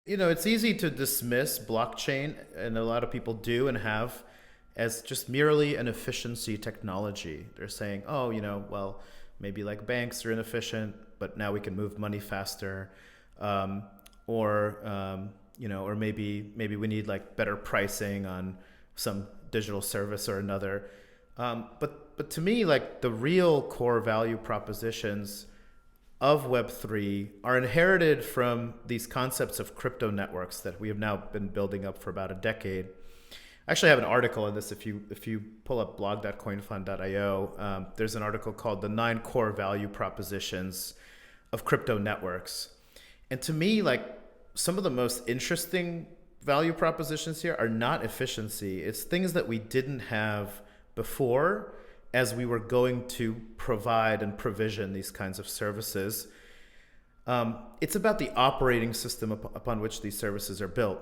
It's easy to dismiss blockchain, and a lot of people do and have, as just merely an efficiency technology. They're saying, oh, well, maybe like banks are inefficient, but now we can move money faster, um, or maybe we need like better pricing on some digital service or another. But to me, like the real core value propositions of Web3 are inherited from these concepts of crypto networks that we have now been building up for about a decade. I actually have an article on this. If you pull up blog.coinfund.io, there's an article called "The Nine Core Value Propositions of Crypto Networks." And to me, like some of the most interesting value propositions here are not efficiency. It's things that we didn't have before as we were going to provide and provision these kinds of services. It's about the operating system upon which these services are built.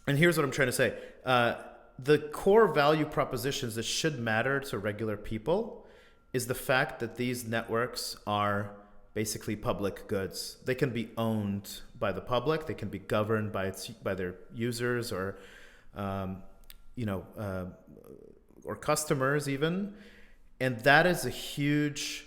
And here's what I'm trying to say. The core value propositions that should matter to regular people is the fact that these networks are basically public goods. They can be owned by the public. They can be governed by their users um, you know, uh, or customers even. And that is a huge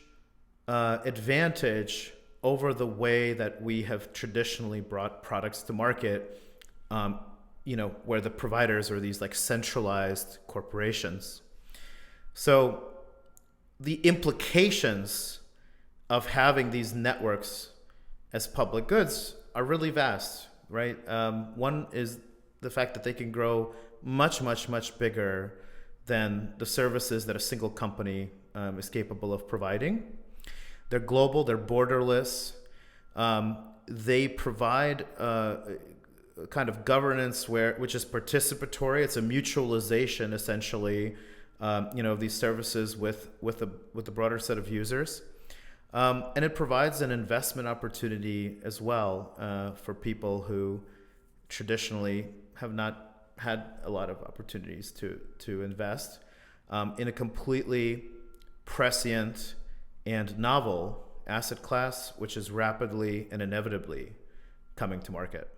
advantage over the way that we have traditionally brought products to market, where the providers are these like centralized corporations. So the implications of having these networks as public goods are really vast, right? One is the fact that they can grow much, much, much bigger than the services that a single company is capable of providing. They're global, they're borderless. They provide a kind of governance which is participatory. It's a mutualization, essentially, of these services with a broader set of users. And it provides an investment opportunity as well for people who traditionally have not had a lot of opportunities to invest in a completely prescient and novel asset class, which is rapidly and inevitably coming to market.